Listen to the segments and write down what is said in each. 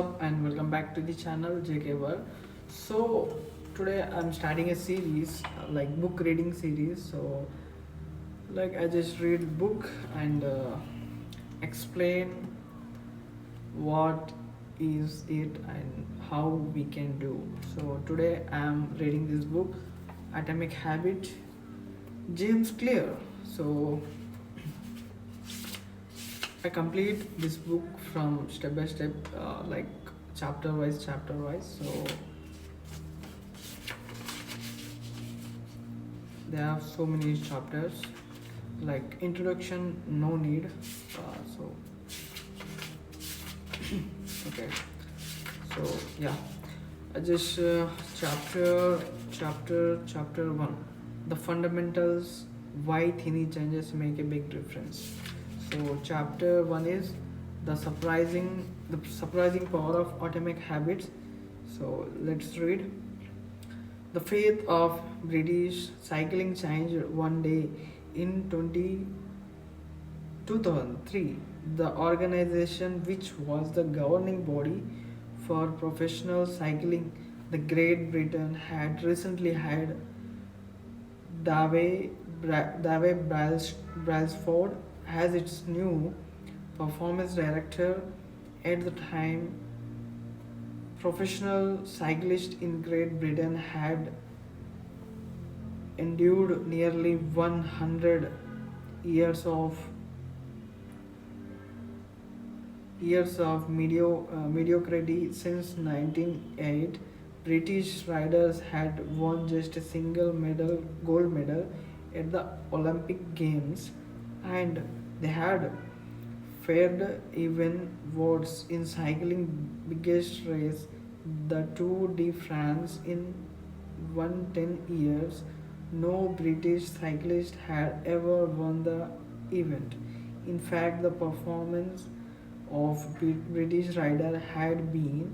up and welcome back to the channel JK World. So today I'm starting a series like book reading series. So like I just read book and explain what is it and how we can do. So today I'm reading this book Atomic Habit, James Clear. So I complete this book from step by step, like chapter wise. So there are so many chapters. Like introduction, no need. So okay. So yeah, I just chapter one, the fundamentals, why tiny changes make a big difference. So chapter one is the surprising power of atomic habits. So let's read. The fate of British cycling changed one day in 2003. The organization, which was the governing body for professional cycling, the Great Britain, had recently hired Dave Brailsford as its new performance director. At the time, professional cyclists in Great Britain had endured nearly 100 years of mediocrity. Since 1908, British riders had won just a single gold medal at the Olympic Games, and they had fared even worse in cycling biggest race, the Tour de France. In 110 years, no British cyclist had ever won the event. In fact, the performance of British rider had been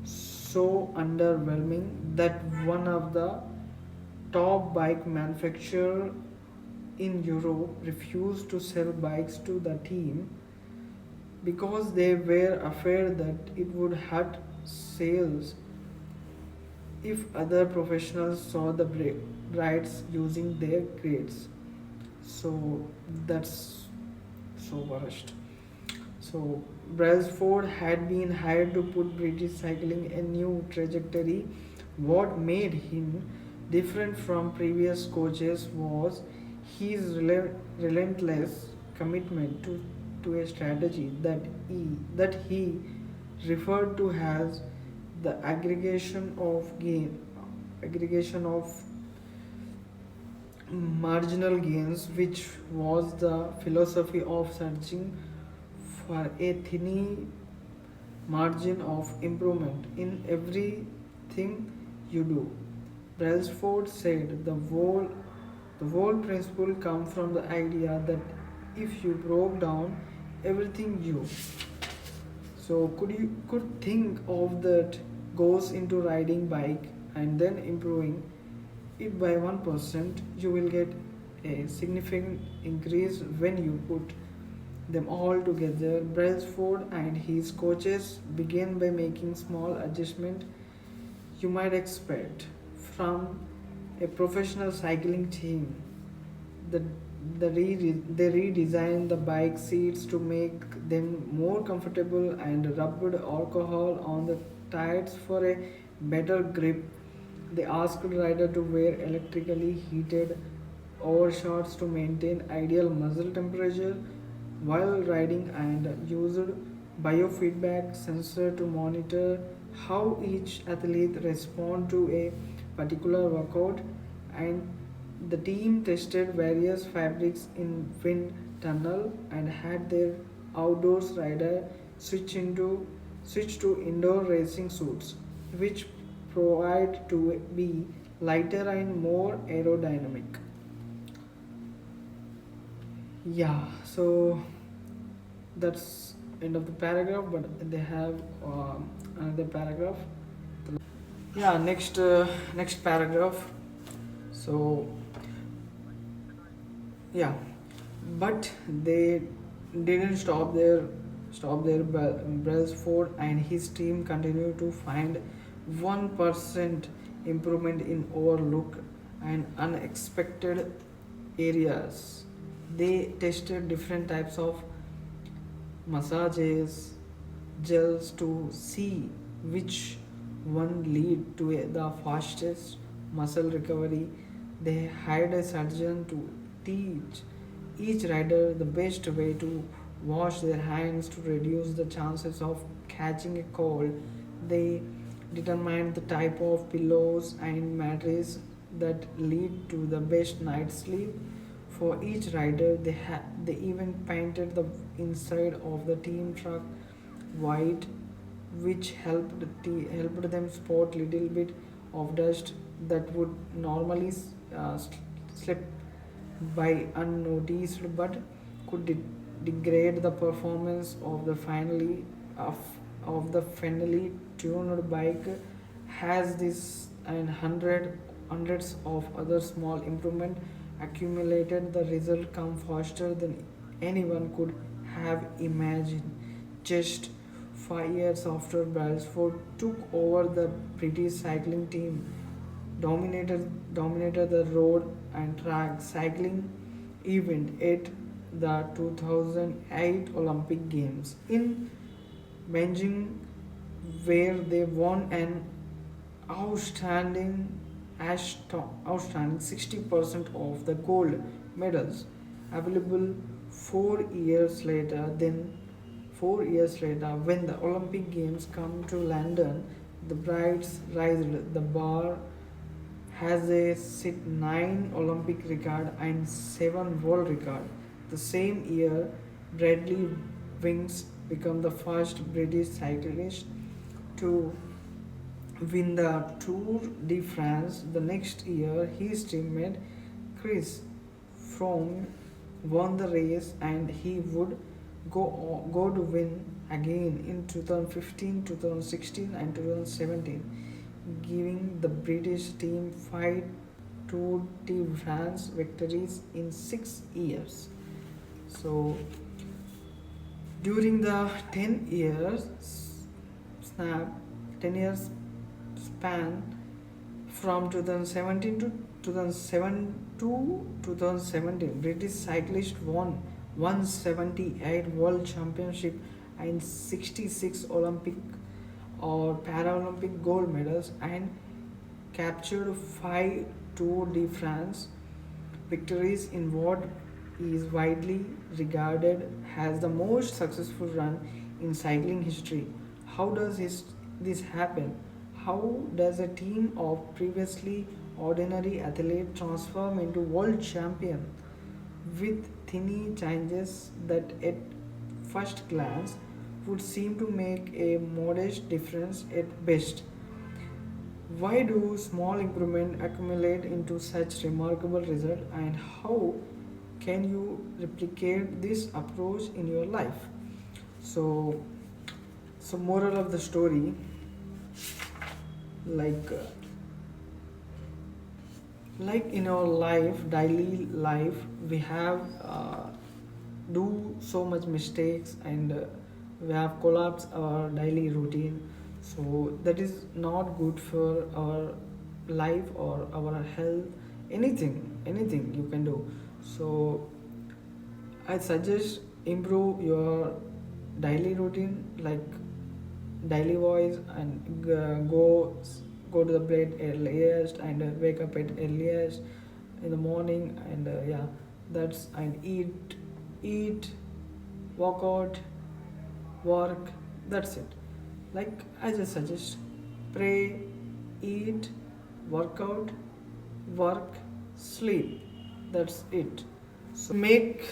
so underwhelming that one of the top bike manufacturer in Europe refused to sell bikes to the team because they were afraid that it would hurt sales if other professionals saw the brides using their grades. So that's so worst. So Brailsford had been hired to put British cycling a new trajectory. What made him different from previous coaches was his relentless commitment to a strategy that he referred to as the aggregation of marginal gains, which was the philosophy of searching for a tiny margin of improvement in everything you do. Brailsford said the whole principle comes from the idea that if you broke down everything you could think of that goes into riding bike and then improving it by 1%, you will get a significant increase when you put them all together. Brailsford and his coaches began by making small adjustments you might expect from a professional cycling team. The, they redesigned the bike seats to make them more comfortable and rubbed alcohol on the tires for a better grip. They asked rider to wear electrically heated overshorts to maintain ideal muscle temperature while riding and used biofeedback sensor to monitor how each athlete respond to a particular workout. And the team tested various fabrics in wind tunnel and had their outdoors rider switch to indoor racing suits, which provide to be lighter and more aerodynamic. Yeah, so that's end of the paragraph, but they have another paragraph. Yeah, next paragraph. So yeah, but they didn't stop there. stop their Brailsford and his team continued to find 1% improvement in overlook and unexpected areas. They tested different types of massages, gels to see which one lead to the fastest muscle recovery. They hired a surgeon to teach each rider the best way to wash their hands to reduce the chances of catching a cold. They determined the type of pillows and mattress that lead to the best night's sleep for each rider. They even painted the inside of the team truck white, which helped them spot little bit of dust that would normally slip by unnoticed, but could degrade the performance of the of, the finally tuned bike. Has this and hundreds of other small improvement accumulated, the result come faster than anyone could have imagined. Just 5 years after Brailsford took over, the British cycling team dominated the road and track cycling event at the 2008 Olympic Games in Beijing, where they won an outstanding outstanding 60% of the gold medals available 4 years later. Then 4 years later, when the Olympic Games come to London, the brides raised the bar, has a set 9 Olympic record and 7 world record. The same year, Bradley Wings became the first British cyclist to win the Tour de France. The next year, his teammate Chris Froome won the race, and he would go to win again in 2015, 2016, and 2017, giving the British team 5 Tour de France victories in 6 years. So during the 10 years snap 10 years span from 2017 to 2017, British cyclists won 178 world championship and 66 Olympic or Paralympic gold medals, and captured 5 Tour de France victories in what is widely regarded as the most successful run in cycling history. How does this happen? How does a team of previously ordinary athletes transform into world champion with tiny changes that at first glance would seem to make a modest difference at best? Why do small improvements accumulate into such remarkable result, and how can you replicate this approach in your life? So, moral of the story, like uh, like in our life, daily life, we have do so much mistakes, and we have collapsed our daily routine. So that is not good for our life or our health. Anything you can do. So I suggest improve your daily routine, like daily voice, and go to the bed earliest, and wake up at earliest in the morning, and yeah, that's, and eat, walk out, work. That's it. Like I just suggest, pray, eat, work out, work, sleep. That's it. So make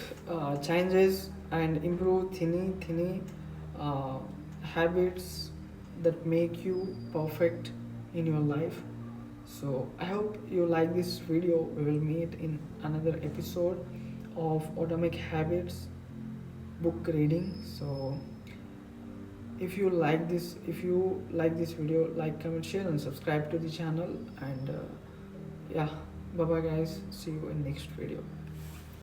changes and improve tiny habits that make you perfect in your life. So I hope you like this video. We will meet in another episode of Atomic Habits book reading. So if you like this video, like, comment, share, and subscribe to the channel. And yeah, bye bye guys, see you in next video.